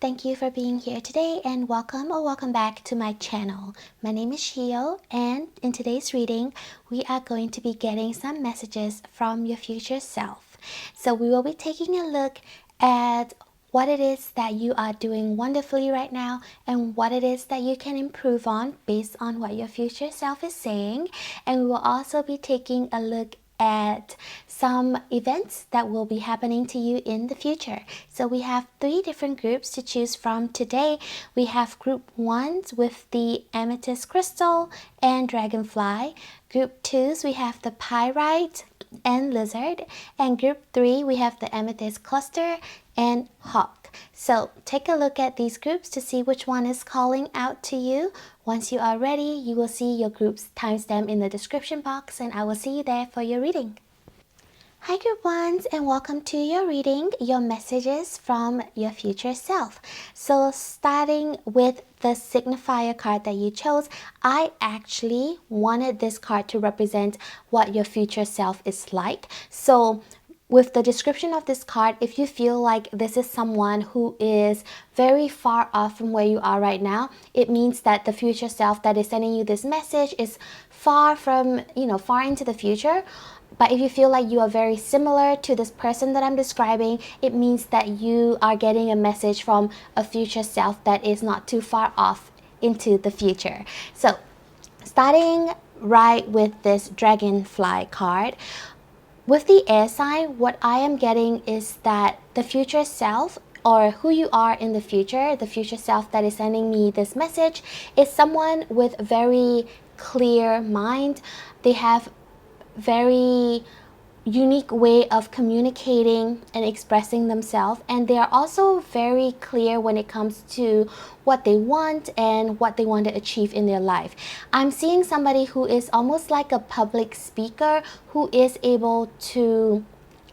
thank you for being here today and welcome back to my channel. My name is Shio, and in today's reading, we are going to be getting some messages from your future self. So we will be taking a look at what it is that you are doing wonderfully right now and what it is that you can improve on based on what your future self is saying. And we will also be taking a look at some events that will be happening to you in the future. So we have 3 different groups to choose from today. We have group 1s with the amethyst crystal and dragonfly. Group 2s we have the pyrite and lizard, and group 3 we have the amethyst cluster and hawk. So take a look at these groups to see which one is calling out to you. Once you are ready, you will see your group's timestamp in the description box, and I will see you there for your reading. Hi group 1s, and welcome to your reading, your messages from your future self. So starting with the signifier card that you chose, I actually wanted this card to represent what your future self is like. So with the description of this card, if you feel like this is someone who is very far off from where you are right now, it means that the future self that is sending you this message is far from, far into the future. But if you feel like you are very similar to this person that I'm describing, it means that you are getting a message from a future self that is not too far off into the future. So starting right with this dragonfly card, with the air sign, what I am getting is that the future self, or who you are in the future self that is sending me this message, is someone with very clear mind. They have very unique way of communicating and expressing themselves, and they are also very clear when it comes to what they want and what they want to achieve in their life. I'm seeing somebody who is almost like a public speaker, who is able to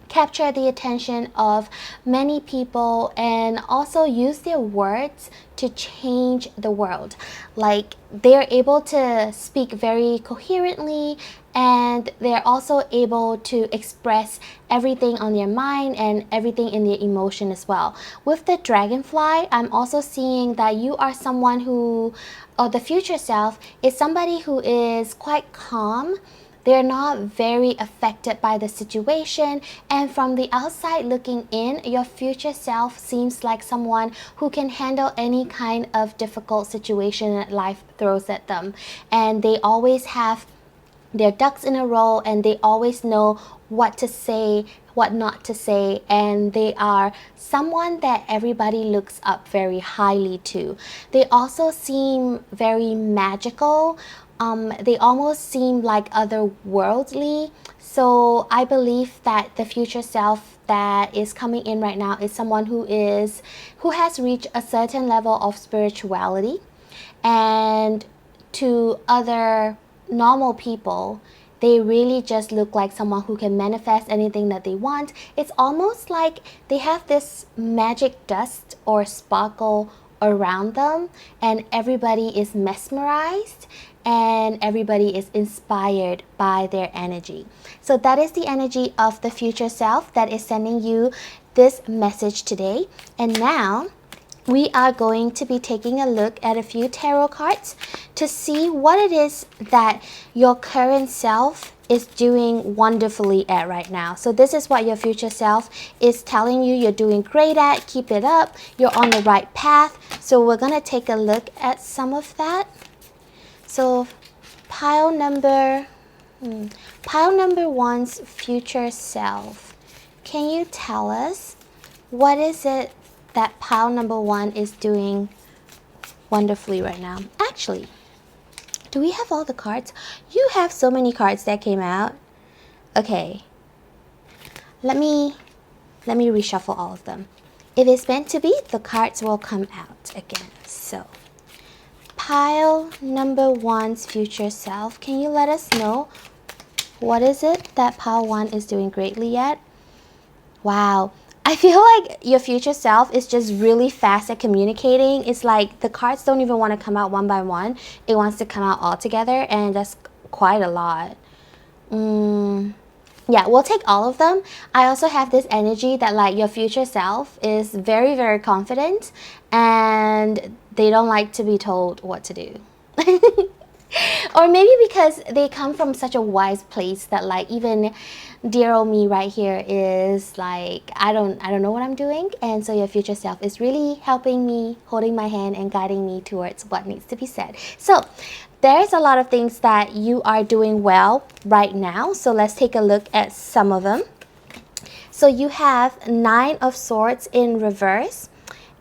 capture the attention of many people and also use their words to change the world. Like, they're able to speak very coherently, and they're also able to express everything on their mind and everything in their emotion as well. With the dragonfly, I'm also seeing that you are someone who, or the future self is somebody who is quite calm. They're not very affected by the situation, and from the outside looking in, your future self seems like someone who can handle any kind of difficult situation that life throws at them. And they always have their ducks in a row, and they always know what to say, what not to say, and they are someone that everybody looks up very highly to. They also seem very magical. They almost seem like otherworldly. So I believe that the future self that is coming in right now is someone who has reached a certain level of spirituality, and to other normal people, they really just look like someone who can manifest anything that they want. It's almost like they have this magic dust or sparkle around them, and everybody is mesmerized and everybody is inspired by their energy. So that is the energy of the future self that is sending you this message today. And now we are going to be taking a look at a few tarot cards to see what it is that your current self is doing wonderfully at right now. So this is what your future self is telling you you're doing great at. Keep it up. You're on the right path. So we're going to take a look at some of that. So pile number 1's future self. Can you tell us what is it that pile number 1 is doing wonderfully right now? Actually, do we have all the cards? You have so many cards that came out. Okay, let me reshuffle all of them. If it's meant to be, the cards will come out again. So pile number 1's future self, can you let us know what is it that pile 1 is doing greatly at? Wow, I feel like your future self is just really fast at communicating. It's like the cards don't even want to come out one by one. It wants to come out all together, and that's quite a lot. Yeah, we'll take all of them. I also have this energy that like your future self is very, very confident and they don't like to be told what to do. Or maybe because they come from such a wise place that like even dear old me right here is like I don't know what I'm doing, and so your future self is really helping me, holding my hand and guiding me towards what needs to be said. So there's a lot of things that you are doing well right now, so let's take a look at some of them. So you have Nine of Swords in reverse,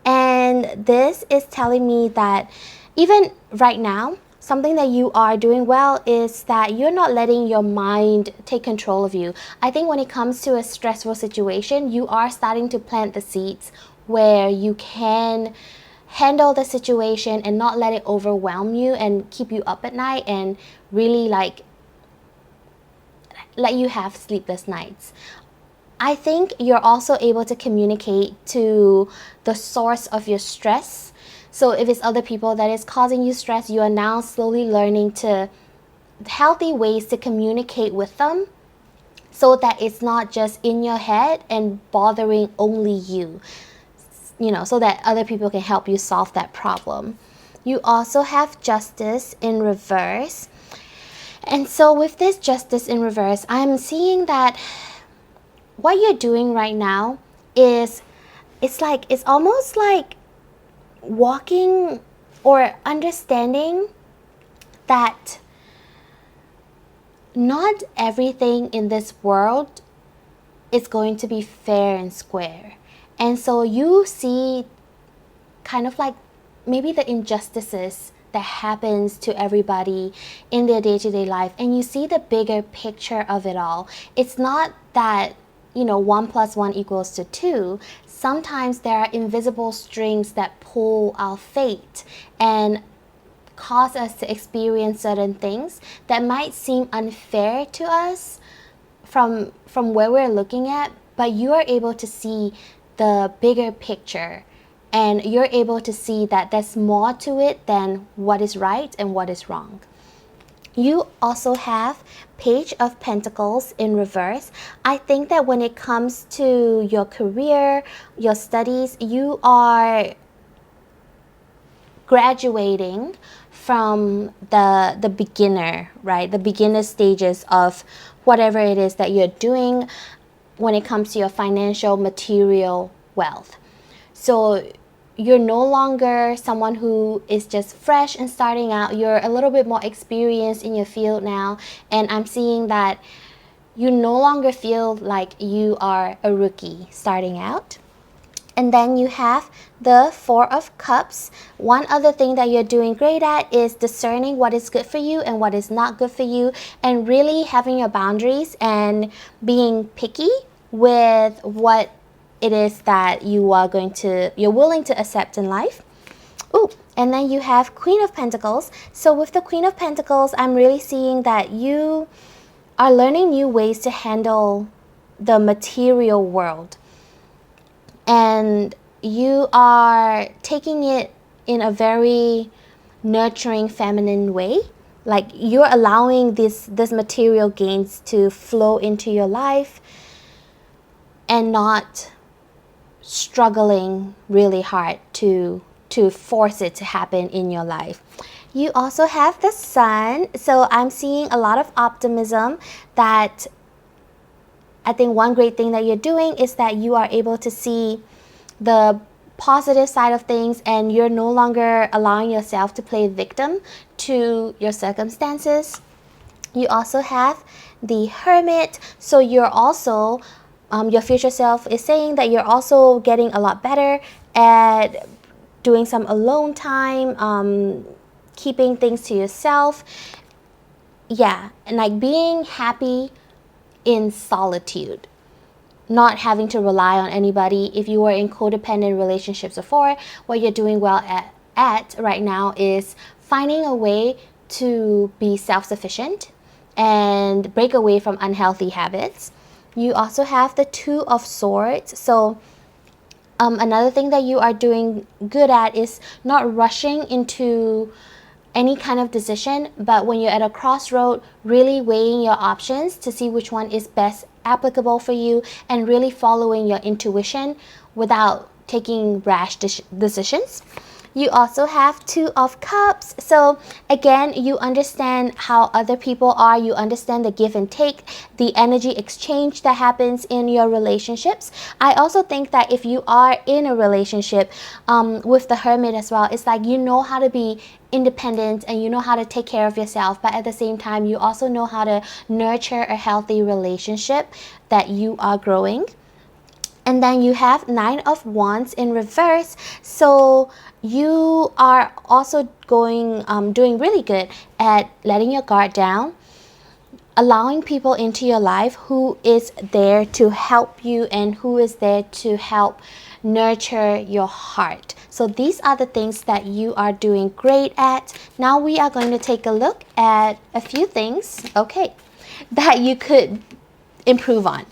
and this is telling me that even right now, something that you are doing well is that you're not letting your mind take control of you. I think when it comes to a stressful situation, you are starting to plant the seeds where you can handle the situation and not let it overwhelm you and keep you up at night and really like let you have sleepless nights. I think you're also able to communicate to the source of your stress. So if it's other people that is causing you stress, you are now slowly learning to healthy ways to communicate with them so that it's not just in your head and bothering only you, so that other people can help you solve that problem. You also have Justice in reverse. And so with this Justice in reverse, I'm seeing that what you're doing right now is it's almost like walking or understanding that not everything in this world is going to be fair and square. And so you see kind of like maybe the injustices that happens to everybody in their day-to-day life, and you see the bigger picture of it all. It's not that 1 + 1 = 2. Sometimes there are invisible strings that pull our fate and cause us to experience certain things that might seem unfair to us from where we're looking at, but you are able to see the bigger picture and you're able to see that there's more to it than what is right and what is wrong. You also have Page of Pentacles in reverse. I think that when it comes to your career, your studies, you are graduating from the beginner, right? The beginner stages of whatever it is that you're doing when it comes to your financial, material wealth. So you're no longer someone who is just fresh and starting out. You're a little bit more experienced in your field now, and I'm seeing that you no longer feel like you are a rookie starting out. And then you have the Four of Cups. One other thing that you're doing great at is discerning what is good for you and what is not good for you, and really having your boundaries and being picky with what it is that you're willing to accept in life. Ooh, and then you have Queen of Pentacles. So with the Queen of Pentacles, I'm really seeing that you are learning new ways to handle the material world. And you are taking it in a very nurturing, feminine way. Like you're allowing this material gains to flow into your life and not struggling really hard to force it to happen in your life. You also have the Sun. So I'm seeing a lot of optimism. That I think one great thing that you're doing is that you are able to see the positive side of things, and you're no longer allowing yourself to play victim to your circumstances. You also have the Hermit. So you're also your future self is saying that you're also getting a lot better at doing some alone time, keeping things to yourself. Yeah, and like being happy in solitude, not having to rely on anybody. If you were in codependent relationships before, what you're doing well at right now is finding a way to be self-sufficient and break away from unhealthy habits. You also have the Two of Swords. So another thing that you are doing good at is not rushing into any kind of decision, but when you're at a crossroad, really weighing your options to see which one is best applicable for you and really following your intuition without taking rash decisions. You also have Two of Cups. So again, you understand how other people are. You understand the give and take, the energy exchange that happens in your relationships. I also think that if you are in a relationship with the Hermit as well, it's like you know how to be independent and you know how to take care of yourself, but at the same time, you also know how to nurture a healthy relationship that you are growing. And then you have Nine of Wands in reverse. So you are also doing really good at letting your guard down, allowing people into your life who is there to help you and who is there to help nurture your heart. So these are the things that you are doing great at. Now we are going to take a look at a few things, okay, that you could improve on.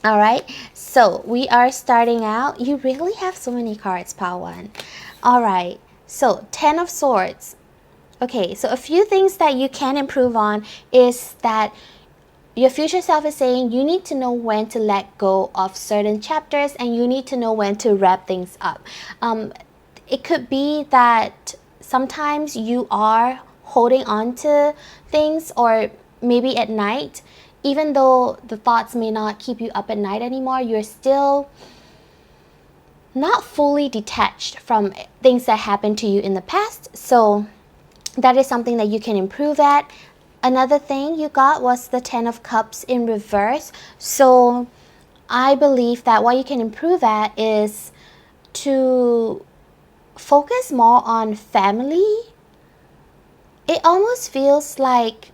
All right, so we are starting out. You really have so many cards, Pile 1. All right, so 10 of Swords. Okay, so a few things that you can improve on is that your future self is saying you need to know when to let go of certain chapters and you need to know when to wrap things up. It could be that sometimes you are holding on to things, or maybe at night, even though the thoughts may not keep you up at night anymore, you're still not fully detached from things that happened to you in the past. So that is something that you can improve at. Another thing you got was the 10 of Cups in reverse. So I believe that what you can improve at is to focus more on family. It almost feels like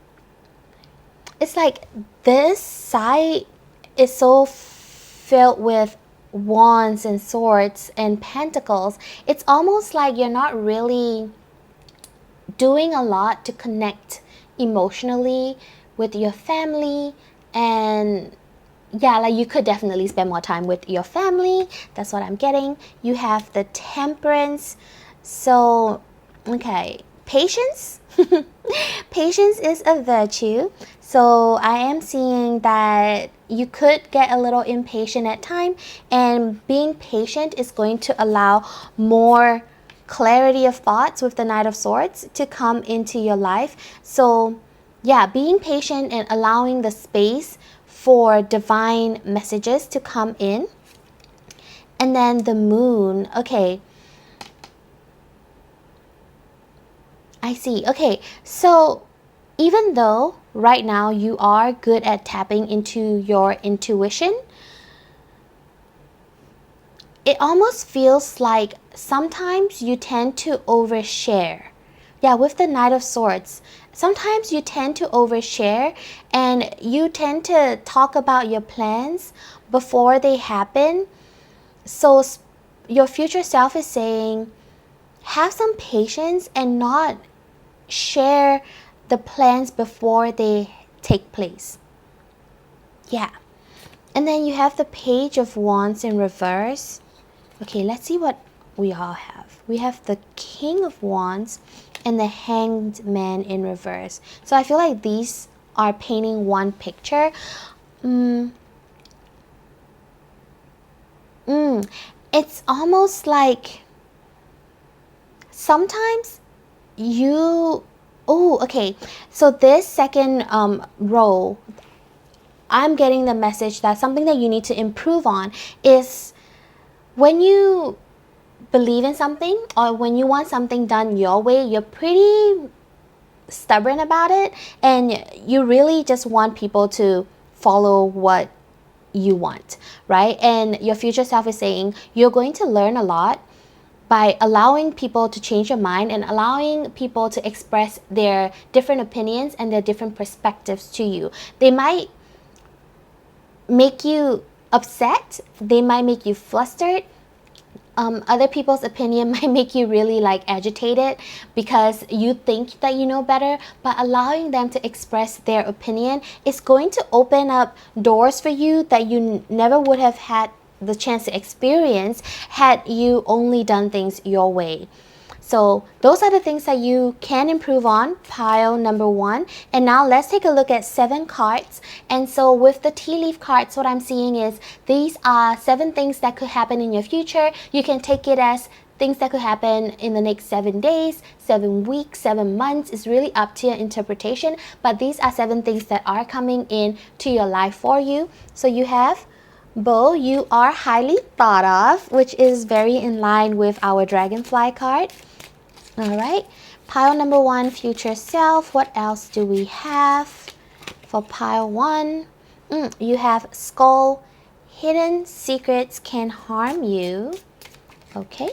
it's like this side is so filled with wands and swords and pentacles. It's almost like you're not really doing a lot to connect emotionally with your family. And yeah, like you could definitely spend more time with your family. That's what I'm getting. You have the Temperance. So, okay, patience. Patience is a virtue. So I am seeing that you could get a little impatient at time, and being patient is going to allow more clarity of thoughts with the Knight of Swords to come into your life. So yeah, being patient and allowing the space for divine messages to come in. And then the Moon. Okay, I see. Okay, so even though right now you are good at tapping into your intuition, it almost feels like sometimes you tend to overshare. Yeah, with the Knight of Swords, sometimes you tend to overshare and you tend to talk about your plans before they happen. So your future self is saying, have some patience and not share the plans before they take place. Yeah. And then you have the Page of Wands in reverse. Okay, let's see what we all have. We have the King of Wands and the Hanged Man in reverse. So I feel like these are painting one picture. It's almost like sometimes you... Oh, okay. So this second row, I'm getting the message that something that you need to improve on is when you believe in something or when you want something done your way, you're pretty stubborn about it and you really just want people to follow what you want, right? And your future self is saying you're going to learn a lot by allowing people to change your mind and allowing people to express their different opinions and their different perspectives to you. They might make you upset, they might make you flustered. Other people's opinion might make you really like agitated because you think that you know better, but allowing them to express their opinion is going to open up doors for you that you never would have had the chance to experience had you only done things your way. So those are the things that you can improve on, pile number 1. And now let's take a look at 7 cards. And so with the tea leaf cards, what I'm seeing is these are 7 things that could happen in your future. You can take it as things that could happen in the next 7 days, 7 weeks, 7 months. It's really up to your interpretation. But these are 7 things that are coming in to your life for you. So you have Bo, you are highly thought of, which is very in line with our dragonfly card. All right, pile number 1, future self. What else do we have for pile 1? You have skull, hidden secrets can harm you. Okay,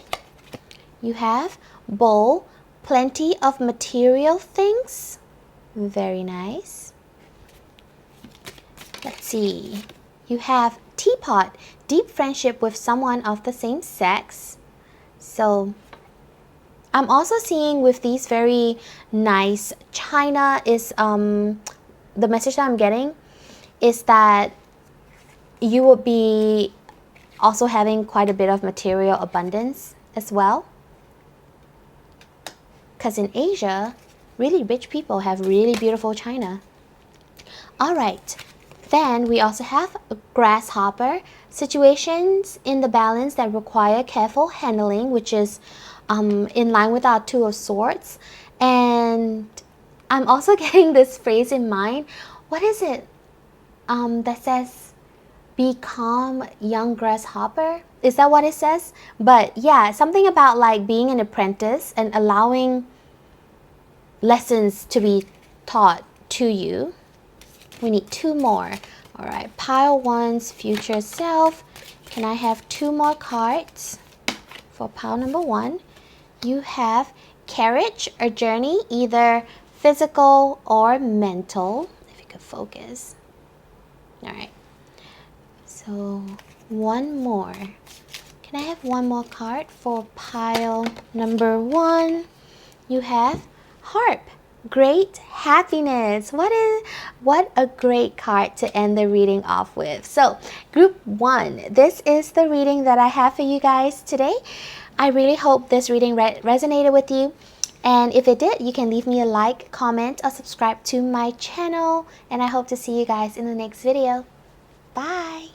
you have bowl, plenty of material things. Very nice. Let's see. You have teapot, deep friendship with someone of the same sex. So I'm also seeing with these very nice china is the message that I'm getting is that you will be also having quite a bit of material abundance as well. Because in Asia, really rich people have really beautiful china. All right. Then we also have a grasshopper, situations in the balance that require careful handling, which is in line with our 2 of swords. And I'm also getting this phrase in mind. What is it that says, be calm, young grasshopper? Is that what it says? But yeah, something about like being an apprentice and allowing lessons to be taught to you. We need 2 more. All right, pile 1's future self. Can I have 2 more cards for pile number 1? You have carriage, a journey, either physical or mental. If you could focus. All right. So 1 more. Can I have 1 more card for pile number 1? You have harp. Great happiness. What a great card to end the reading off with. So group 1, this is the reading that I have for you guys today. I really hope this reading resonated with you. And if it did, you can leave me a like, comment, or subscribe to my channel. And I hope to see you guys in the next video. Bye.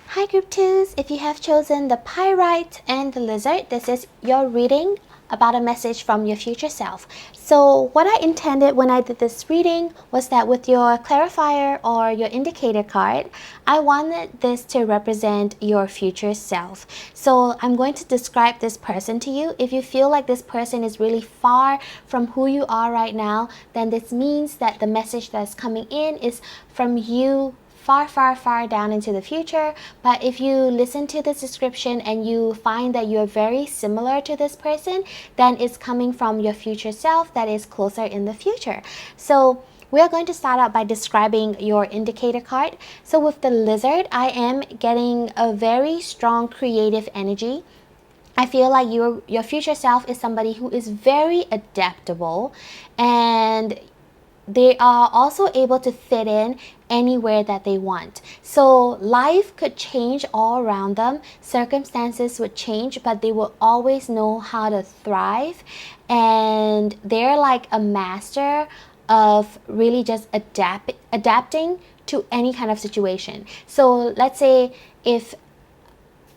Hi group 2s. If you have chosen the pyrite and the lizard, this is your reading about a message from your future self. So what I intended when I did this reading was that with your clarifier or your indicator card, I wanted this to represent your future self. So I'm going to describe this person to you. If you feel like this person is really far from who you are right now, then this means that the message that's coming in is from you far down into the future. But if you listen to this description and you find that you're very similar to this person, then it's coming from your future self that is closer in the future. So we are going to start out by describing your indicator card. So with the lizard, I am getting a very strong creative energy. I feel like your future self is somebody who is very adaptable, and they are also able to fit in anywhere that they want. So life could change all around them, circumstances would change, but they will always know how to thrive. And they're like a master of really just adapting to any kind of situation. So let's say if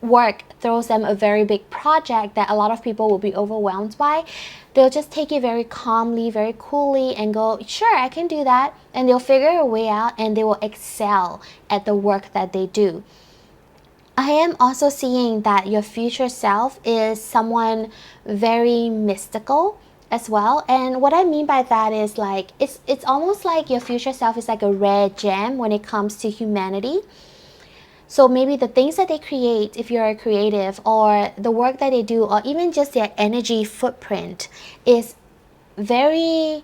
work throws them a very big project that a lot of people will be overwhelmed by, they'll just take it very calmly, very coolly, and go, sure, I can do that. And they'll figure a way out, and they will excel at the work that they do. I am also seeing that your future self is someone very mystical as well. And what I mean by that is like, it's almost like your future self is like a rare gem when it comes to humanity. So maybe the things that they create, if you're a creative, or the work that they do, or even just their energy footprint is very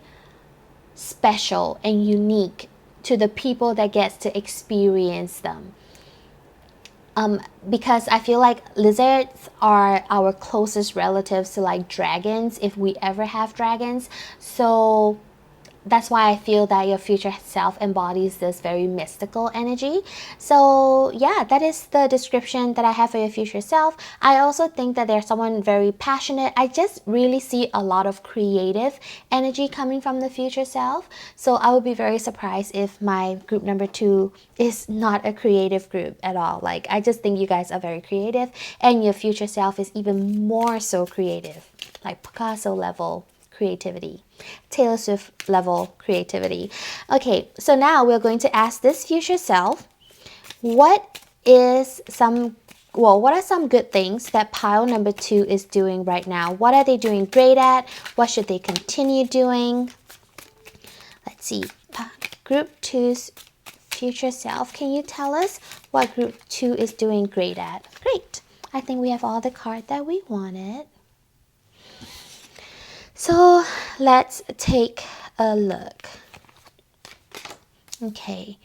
special and unique to the people that gets to experience them. Because I feel like lizards are our closest relatives to like dragons, if we ever have dragons. So that's why I feel that your future self embodies this very mystical energy. So yeah, that is the description that I have for your future self. I also think that they're someone very passionate. I just really see a lot of creative energy coming from the future self. So I would be very surprised if my group number 2 is not a creative group at all. Like, I just think you guys are very creative, and your future self is even more so creative, like Picasso level creativity, Taylor Swift level creativity. Okay, so now we're going to ask this future self, what are some good things that pile number 2 is doing right now? What are they doing great at? What should they continue doing? Let's see. Group 2's future self, can you tell us what group 2 is doing great at? Great. I think we have all the cards that we wanted. So let's take a look. Okay,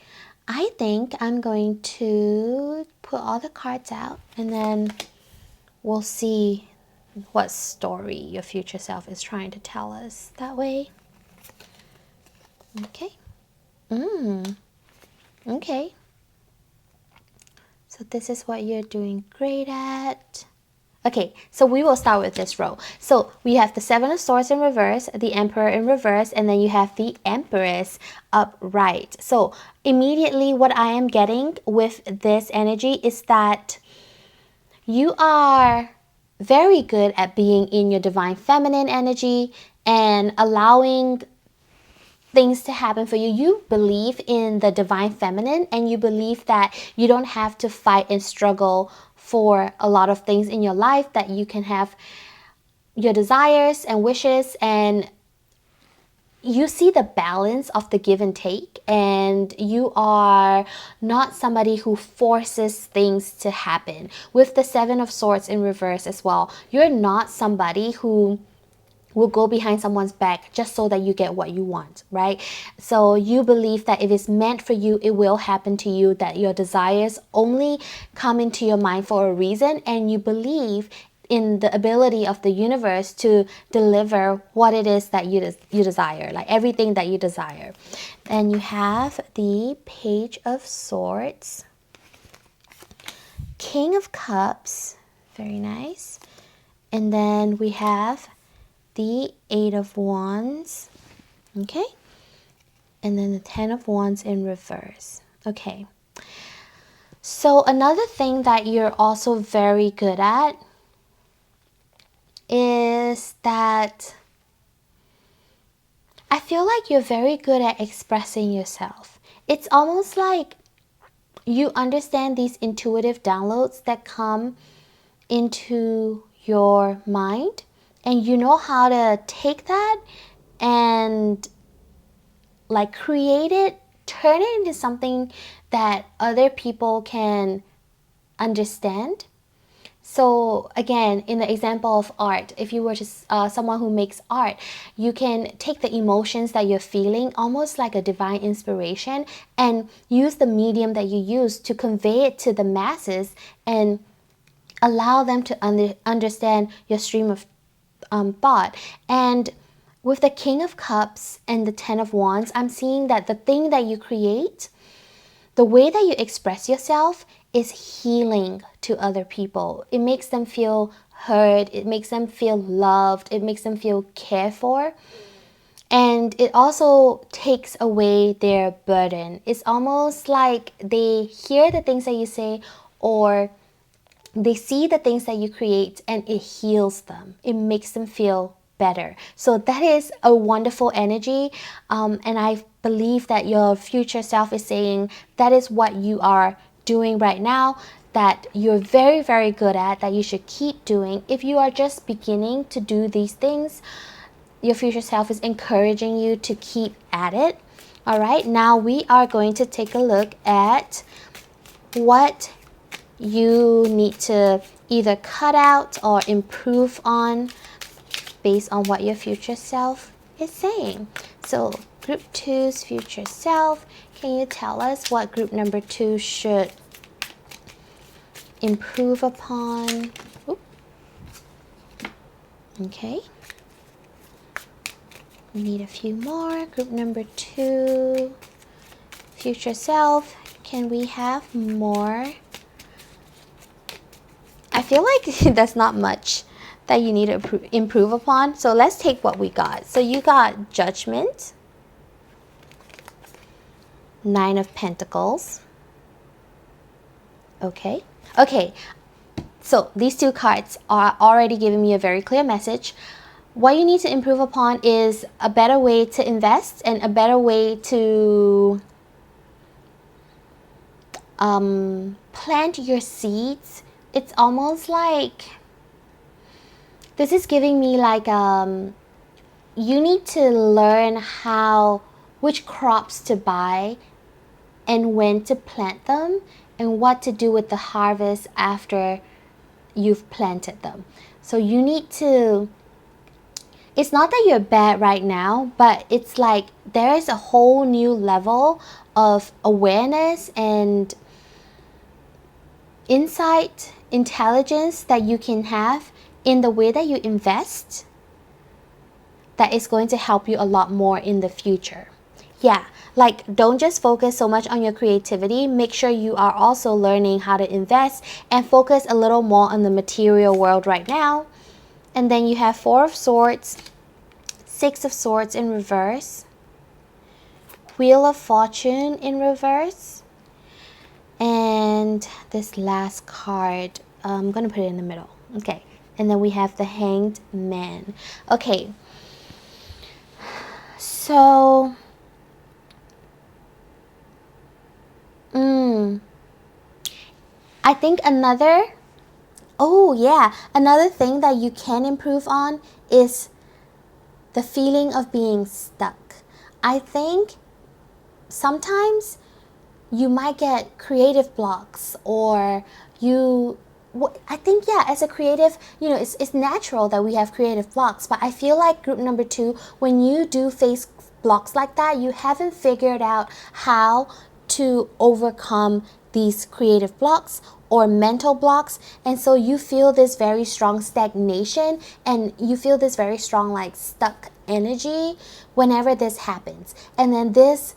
I think I'm going to put all the cards out, and then we'll see what story your future self is trying to tell us that way. Okay. Okay. So this is what you're doing great at. Okay, so we will start with this row. So we have the Seven of Swords in reverse, the Emperor in reverse, and then you have the Empress upright. So immediately what I am getting with this energy is that you are very good at being in your divine feminine energy and allowing things to happen for you. You believe in the divine feminine, and you believe that you don't have to fight and struggle for a lot of things in your life, that you can have your desires and wishes, and you see the balance of the give and take, and you are not somebody who forces things to happen. With the Seven of Swords in reverse as well, you're not somebody who will go behind someone's back just so that you get what you want, right? So you believe that if it's meant for you, it will happen to you, that your desires only come into your mind for a reason, and you believe in the ability of the universe to deliver what it is that you desire, like everything that you desire. And you have the Page of Swords, King of Cups, very nice. And then we have the Eight of Wands, okay? And then the Ten of Wands in reverse, okay? So another thing that you're also very good at is that I feel like you're very good at expressing yourself. It's almost like you understand these intuitive downloads that come into your mind, and you know how to take that and like create it, turn it into something that other people can understand. So again, in the example of art, if you were just someone who makes art, you can take the emotions that you're feeling, almost like a divine inspiration, and use the medium that you use to convey it to the masses and allow them to understand your stream of thought. And with the King of Cups and the Ten of Wands, I'm seeing that the thing that you create, the way that you express yourself, is healing to other people. It makes them feel heard. It makes them feel loved. It makes them feel cared for. And it also takes away their burden. It's almost like they hear the things that you say, or they see the things that you create, and it heals them. It makes them feel better. So that is a wonderful energy. And I believe that your future self is saying that is what you are doing right now, that you're very, very good at, that you should keep doing. If you are just beginning to do these things, your future self is encouraging you to keep at it. All right, now we are going to take a look at what you need to either cut out or improve on based on what your future self is saying. So group 2's future self, can you tell us what group number 2 should improve upon? Oop. Okay. We need a few more. Group number 2, future self. Can we have more? I feel like that's not much that you need to improve upon. So let's take what we got. So you got Judgment, 9 of Pentacles. Okay. Okay. So these 2 cards are already giving me a very clear message. What you need to improve upon is a better way to invest and a better way to plant your seeds. It's almost like this is giving me like you need to learn which crops to buy and when to plant them and what to do with the harvest after you've planted them. So you need to, it's not that you're bad right now, but it's like there is a whole new level of awareness and insight, intelligence that you can have in the way that you invest that is going to help you a lot more in the future. Yeah, like don't just focus so much on your creativity. Make sure you are also learning how to invest and focus a little more on the material world right now. And then you have 4 of Swords, 6 of Swords in reverse, Wheel of Fortune in reverse, and this last card, I'm going to put it in the middle. Okay, and then we have the Hanged Man. Okay, so I think another thing that you can improve on is the feeling of being stuck. I think sometimes you might get creative blocks, or I think, yeah, as a creative, it's natural that we have creative blocks, but I feel like group number 2, when you do face blocks like that, you haven't figured out how to overcome these creative blocks or mental blocks, and so you feel this very strong stagnation and you feel this very strong like stuck energy whenever this happens, and then this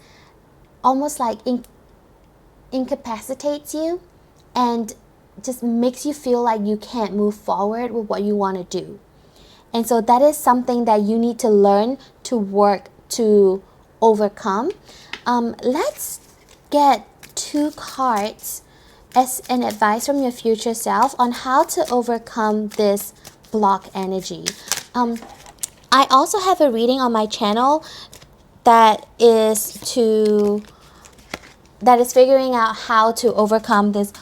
almost like incapacitates you and just makes you feel like you can't move forward with what you want to do. And so that is something that you need to learn to work to overcome. Let's get 2 cards as an advice from your future self on how to overcome this block energy. I also have a reading on my channel that is figuring out how to overcome this,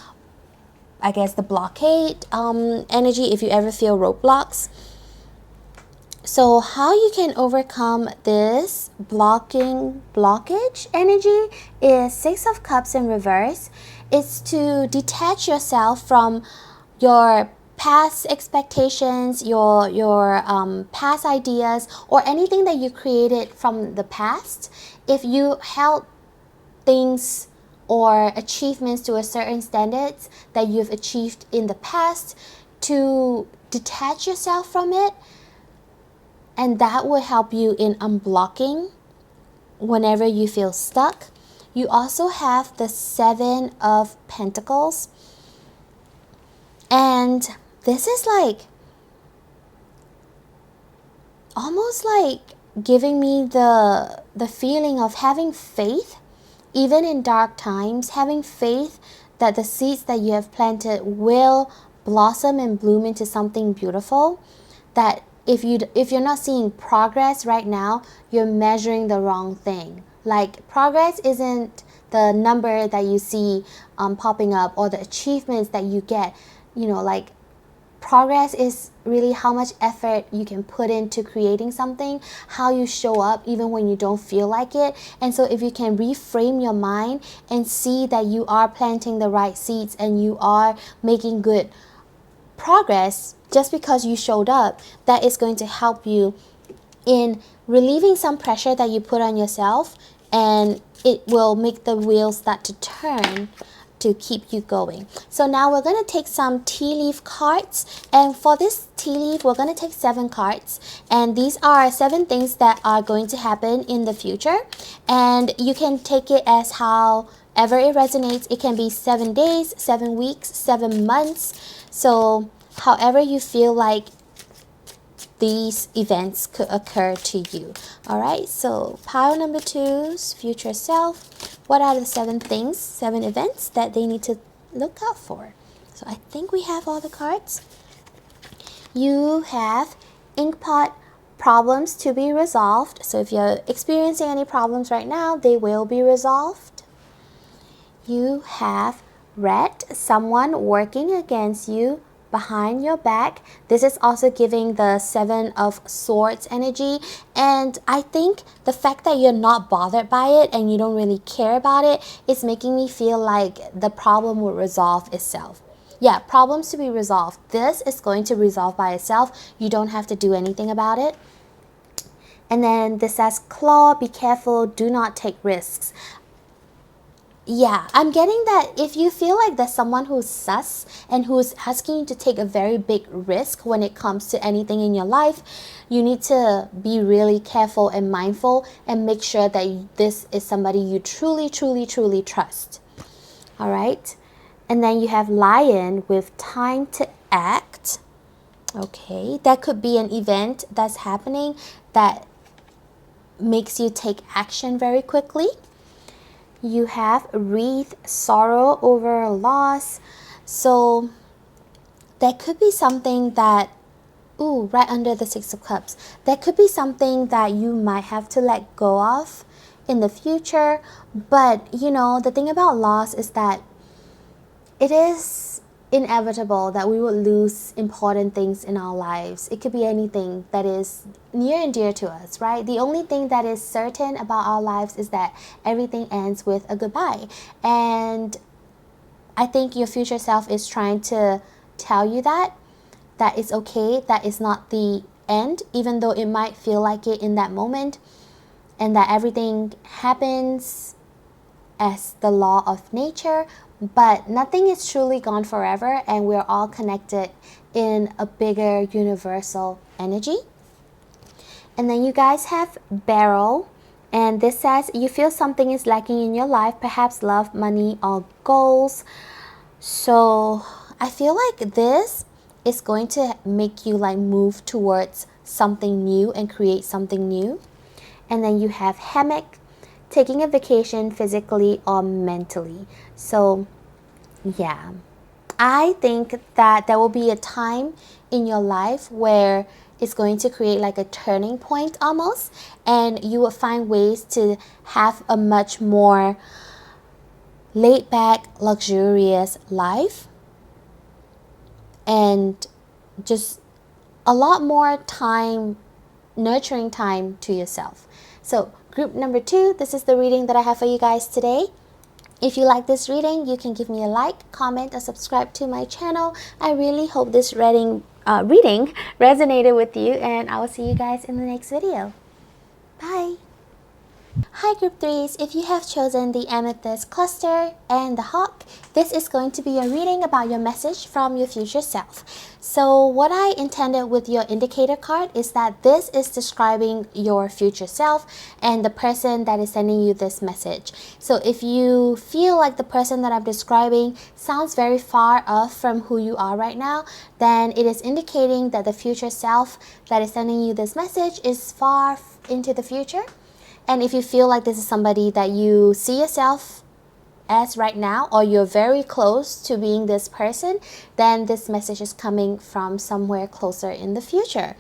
I guess, the blockade energy if you ever feel roadblocks. So how you can overcome this blockage energy is 6 of Cups in reverse. It's to detach yourself from your past expectations, your past ideas, or anything that you created from the past. If you held things or achievements to a certain standards that you've achieved in the past, to detach yourself from it, and that will help you in unblocking whenever you feel stuck. You also have the 7 of Pentacles, and this is like almost like giving me the feeling of having faith even in dark times, having faith that the seeds that you have planted will blossom and bloom into something beautiful. That if you're not seeing progress right now, you're measuring the wrong thing. Like, progress isn't the number that you see popping up or the achievements that you get. Like, progress is really how much effort you can put into creating something, how you show up even when you don't feel like it. And so if you can reframe your mind and see that you are planting the right seeds and you are making good progress just because you showed up, that is going to help you in relieving some pressure that you put on yourself, and it will make the wheels start to turn to keep you going. So now we're going to take some tea leaf cards, and for this tea leaf we're going to take 7 cards, and these are 7 things that are going to happen in the future, and you can take it as however it resonates. It can be 7 days, 7 weeks, 7 months, so however you feel like these events could occur to you. All right, so pile number 2's future self. What are the 7 things, 7 events that they need to look out for? So I think we have all the cards. You have inkpot problems to be resolved. So if you're experiencing any problems right now, they will be resolved. You have red, someone working against you behind your back. This is also giving the 7 of Swords energy, and I think the fact that you're not bothered by it and you don't really care about it is making me feel like the problem will resolve itself. Yeah, problems to be resolved. This is going to resolve by itself. You don't have to do anything about it. And then this says claw, be careful, do not take risks. Yeah, I'm getting that if you feel like there's someone who's sus and who's asking you to take a very big risk when it comes to anything in your life, you need to be really careful and mindful and make sure that this is somebody you truly, truly, truly trust. All right. And then you have lion with time to act. Okay, that could be an event that's happening that makes you take action very quickly. You have wreath, sorrow over a loss. So that could be something that, right under the 6 of Cups, that could be something that you might have to let go of in the future. But you know, the thing about loss is that it is inevitable that we will lose important things in our lives. It could be anything that is near and dear to us, right? The only thing that is certain about our lives is that everything ends with a goodbye. And I think your future self is trying to tell you that it's okay, that it's not the end, even though it might feel like it in that moment, and that everything happens as the law of nature, but nothing is truly gone forever, and we're all connected in a bigger universal energy. And then you guys have barrel, and this says you feel something is lacking in your life, perhaps love, money, or goals. So I feel like this is going to make you like move towards something new and create something new. And then you have hammock, taking a vacation physically or mentally. So yeah, I think that there will be a time in your life where it's going to create like a turning point almost, and you will find ways to have a much more laid back, luxurious life, and just a lot more time, nurturing time to yourself. So group number 2, this is the reading that I have for you guys today. If you like this reading, you can give me a like, comment, or subscribe to my channel. I really hope this reading resonated with you, and I will see you guys in the next video. Bye! Hi Group 3s, if you have chosen the Amethyst Cluster and the Hawk, this is going to be a reading about your message from your future self. So what I intended with your indicator card is that this is describing your future self and the person that is sending you this message. So if you feel like the person that I'm describing sounds very far off from who you are right now, then it is indicating that the future self that is sending you this message is far into the future. And if you feel like this is somebody that you see yourself as right now, or you're very close to being this person, then this message is coming from somewhere closer in the future.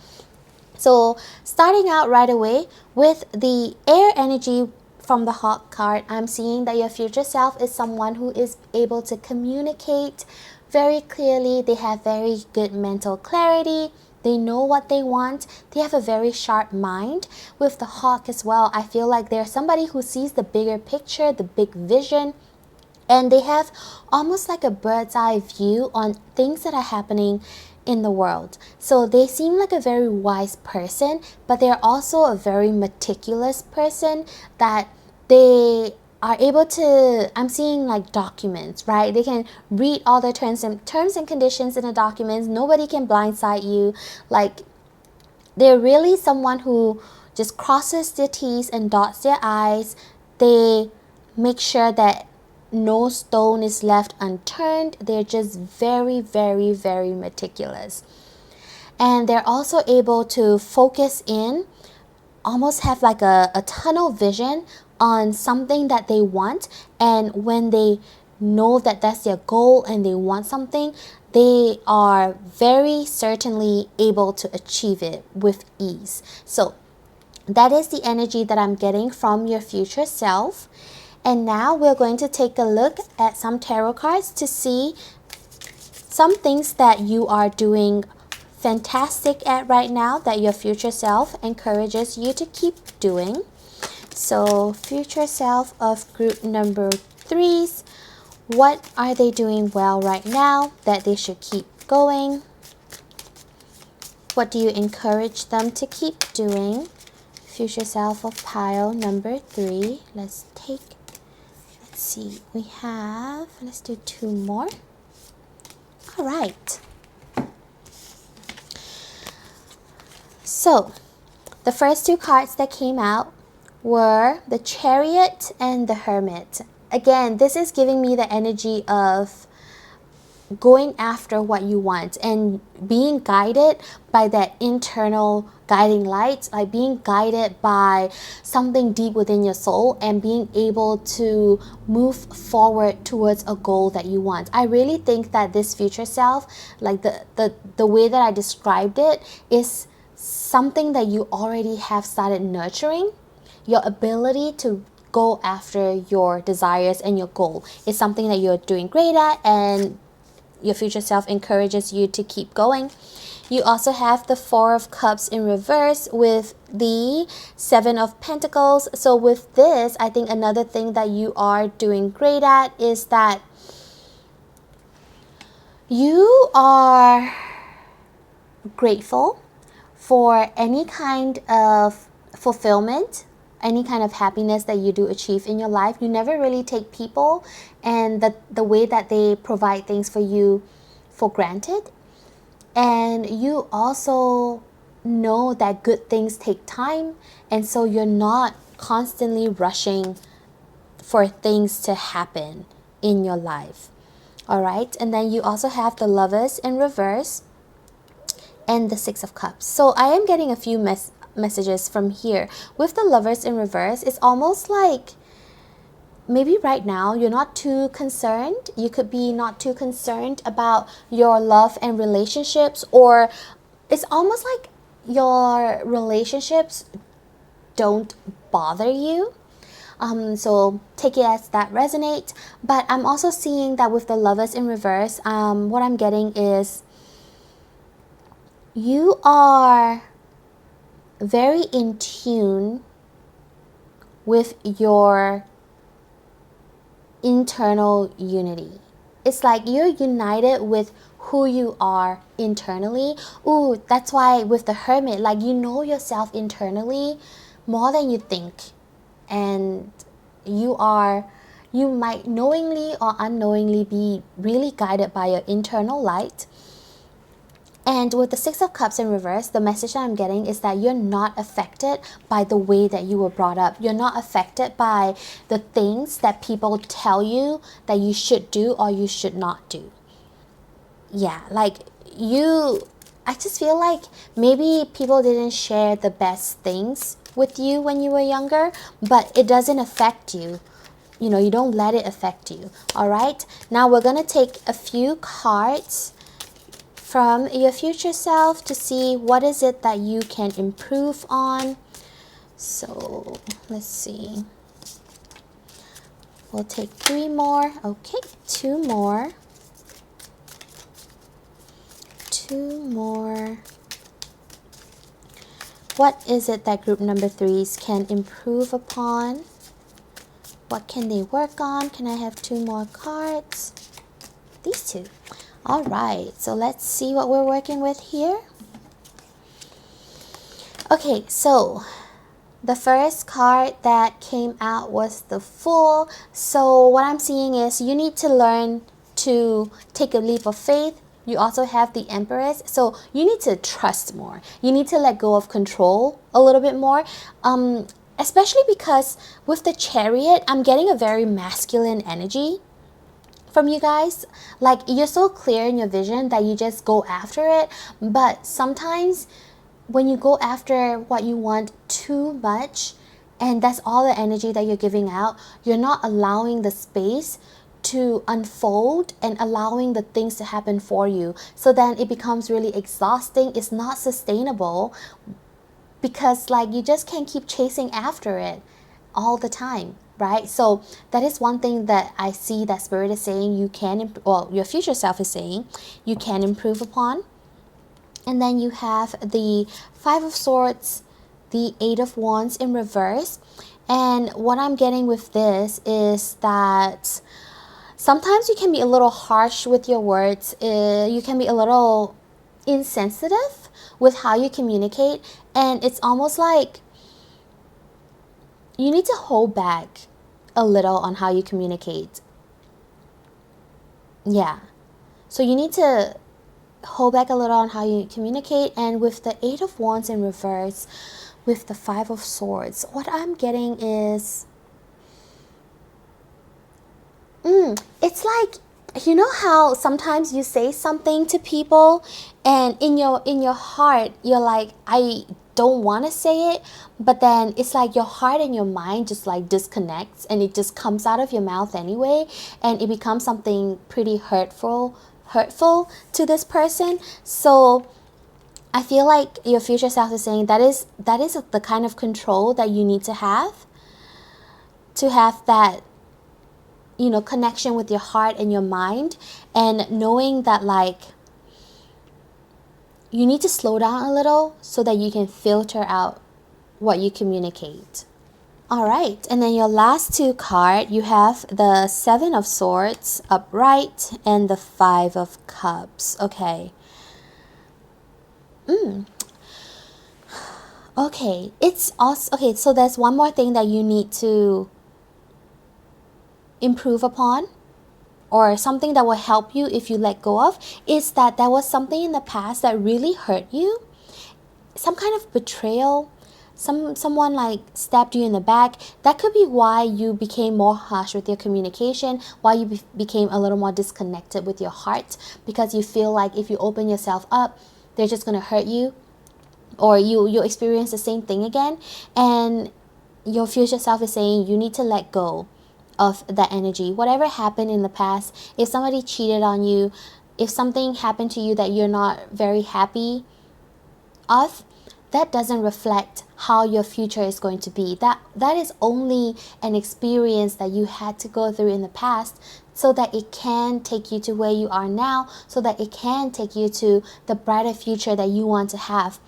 So starting out right away with the air energy from the Hawk card, I'm seeing that your future self is someone who is able to communicate very clearly. They have very good mental clarity. They know what they want. They have a very sharp mind. With the Hawk as well, I feel like they're somebody who sees the bigger picture, the big vision, and they have almost like a bird's eye view on things that are happening in the world. So they seem like a very wise person, but they're also a very meticulous person, that they are able to, I'm seeing like documents, right? They can read all the terms and conditions in the documents. Nobody can blindside you. Like, they're really someone who just crosses their T's and dots their I's. They make sure that no stone is left unturned. They're just very, very, very meticulous. And they're also able to focus in, almost have like a tunnel vision on something that they want. And when they know that that's their goal and they want something, they are very certainly able to achieve it with ease. So that is the energy that I'm getting from your future self. And now we're going to take a look at some tarot cards to see some things that you are doing fantastic at right now that your future self encourages you to keep doing. So future self of group number 3s, what are they doing well right now that they should keep going? What do you encourage them to keep doing? Future self of pile number 3. Let's see, let's do 2 more. All right. So the first 2 cards that came out were the Chariot and the Hermit. Again, this is giving me the energy of going after what you want and being guided by that internal guiding light, like being guided by something deep within your soul and being able to move forward towards a goal that you want. I really think that this future self, like the way that I described it, is something that you already have started nurturing. Your ability to go after your desires and your goal is something that you're doing great at, and your future self encourages you to keep going. You also have the 4 of Cups in reverse with the 7 of Pentacles. So with this, I think another thing that you are doing great at is that you are grateful for any kind of fulfillment, any kind of happiness that you do achieve in your life. You never really take people and the way that they provide things for you for granted. And you also know that good things take time, and so you're not constantly rushing for things to happen in your life. All right, and then you also have the Lovers in reverse and the 6 of Cups. So I am getting a few messages from here. With the Lovers in reverse, it's almost like maybe right now you're not too concerned. You could be not too concerned about your love and relationships, or it's almost like your relationships don't bother you. So take it as that resonates. But I'm also seeing that with the Lovers in reverse, what I'm getting is you are very in tune with your internal unity. It's like you're united with who you are internally. Ooh, that's why with the Hermit, like, you know yourself internally more than you think. And you might knowingly or unknowingly be really guided by your internal light. And with the 6 of Cups in reverse, the message that I'm getting is that you're not affected by the way that you were brought up. You're not affected by the things that people tell you that you should do or you should not do. Yeah, like I just feel like maybe people didn't share the best things with you when you were younger, but it doesn't affect you. You know, you don't let it affect you. All right, now we're going to take a few cards from your future self to see what is it that you can improve on. So let's see. We'll take 3 more. Okay, 2 more. 2 more. What is it that group number 3s can improve upon? What can they work on? Can I have 2 more cards? These 2. All right, so let's see what we're working with here. Okay, so The first card that came out was the Fool. So what I'm seeing is you need to learn to take a leap of faith. You also have the Empress. So you need to trust more. You need to let go of control a little bit more. Especially because with the Chariot, I'm getting a very masculine energy from you guys. Like, you're so clear in your vision that you just go after it. But sometimes when you go after what you want too much, and that's all the energy that you're giving out, you're not allowing the space to unfold and allowing the things to happen for you. So then it becomes really exhausting. It's not sustainable because like you just can't keep chasing after it all the time, right? So that is one thing that I see that Spirit is saying you can, well, your future self is saying you can improve upon. And then you have the Five of Swords, the Eight of Wands in reverse. And what I'm getting with this is that sometimes you can be a little harsh with your words. You can be a little insensitive with how you communicate. And it's almost like you need to hold back a little on how you communicate. Yeah. So you need to hold back a little on how you communicate. And with the Eight of Wands in reverse, with the Five of Swords, what I'm getting is it's like, you know how sometimes you say something to people and in your heart you're like, I don't want to say it, but then it's like your heart and your mind just like disconnects and it just comes out of your mouth anyway, and it becomes something pretty hurtful to this person. So I feel like your future self is saying that is the kind of control that you need to have that, you know, connection with your heart and your mind, and knowing that like you need to slow down a little so that you can filter out what you communicate. All right, and then your last two cards, you have the Seven of Swords upright and the Five of Cups. Okay. Okay, it's also okay. So there's one more thing that you need to improve upon, or something that will help you if you let go of, is that there was something in the past that really hurt you, some kind of betrayal. Someone like stabbed you in the back. That could be why you became more harsh with your communication, why you became a little more disconnected with your heart, because you feel like if you open yourself up, they're just going to hurt you, or you experience the same thing again. And your future self is saying you need to let go of that energy. Whatever happened in the past, if somebody cheated on you, if something happened to you that you're not very happy of, that doesn't reflect how your future is going to be. That is only an experience that you had to go through in the past so that it can take you to where you are now, so that it can take you to the brighter future that you want to have.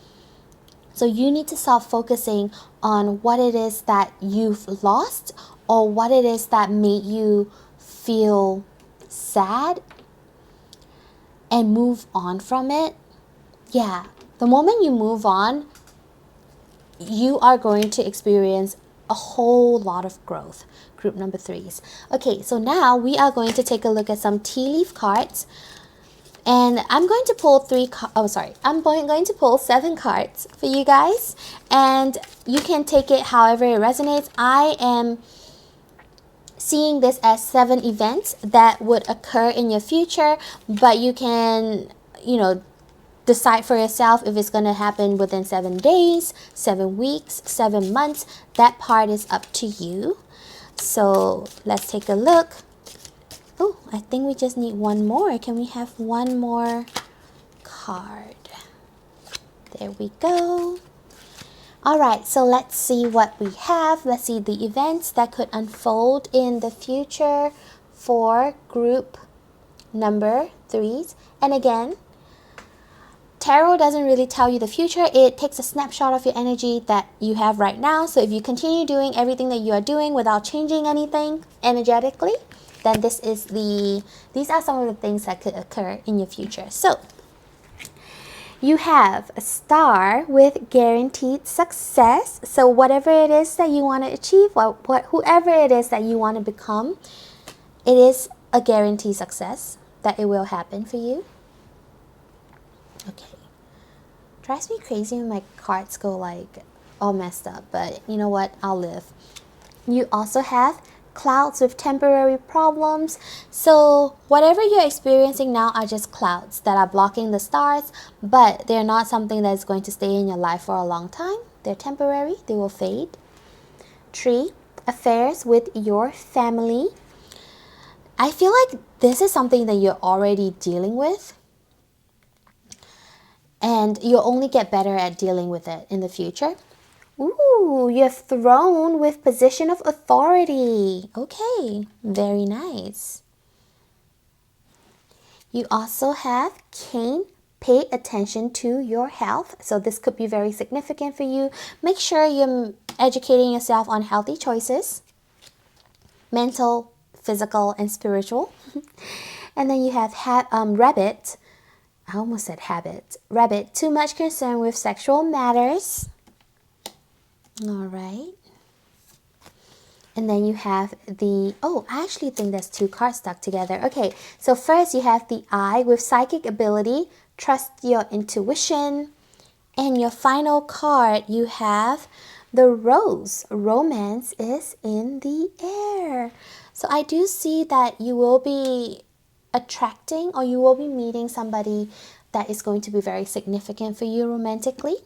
So you need to start focusing on what it is that you've lost, or what it is that made you feel sad, and move on from it. Yeah, the moment you move on, you are going to experience a whole lot of growth. Group number 3s. Okay, so now we are going to take a look at some tea leaf cards. And I'm going to pull I'm going to pull 7 cards for you guys. And you can take it however it resonates. I am seeing this as 7 events that would occur in your future, but you can, decide for yourself if it's going to happen within 7 days, 7 weeks, 7 months. That part is up to you. So let's take a look. Oh, I think we just need one more. Can we have one more card? There we go. All right, so let's see what we have. Let's see the events that could unfold in the future for group number 3s. And again, tarot doesn't really tell you the future. It takes a snapshot of your energy that you have right now. So if you continue doing everything that you are doing without changing anything energetically, then these are some of the things that could occur in your future. So You have a star with guaranteed success. So whatever it is that you want to achieve, whoever it is that you want to become, it is a guaranteed success that it will happen for you. Okay. Drives me crazy when my cards go like all messed up, but you know what? I'll live. You also have clouds with temporary problems. So whatever you're experiencing now are just clouds that are blocking the stars, but they're not something that's going to stay in your life for a long time. They're temporary, they will fade. 3, affairs with your family. I feel like this is something that you're already dealing with, and you'll only get better at dealing with it in the future. Ooh, you have throne with position of authority. Okay, very nice. You also have cane. Pay attention to your health. So this could be very significant for you. Make sure you're educating yourself on healthy choices. Mental, physical, and spiritual. And then you have rabbit. I almost said habit. Rabbit, too much concern with sexual matters. All right. And then you have the, oh, I actually think there's 2 cards stuck together. Okay, so first you have the eye with psychic ability, trust your intuition. And your final card, you have the rose. Romance is in the air. So I do see that you will be attracting, or you will be meeting somebody that is going to be very significant for you romantically.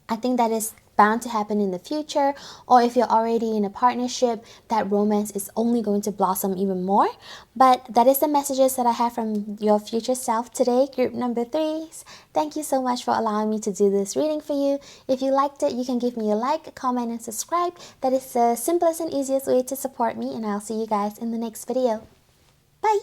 I think that is bound to happen in the future, or if you're already in a partnership, that romance is only going to blossom even more. But that is the messages that I have from your future self today, group number 3. Thank you so much for allowing me to do this reading for you. If you liked it, you can give me a like, comment, and subscribe. That is the simplest and easiest way to support me, and I'll see you guys in the next video. Bye!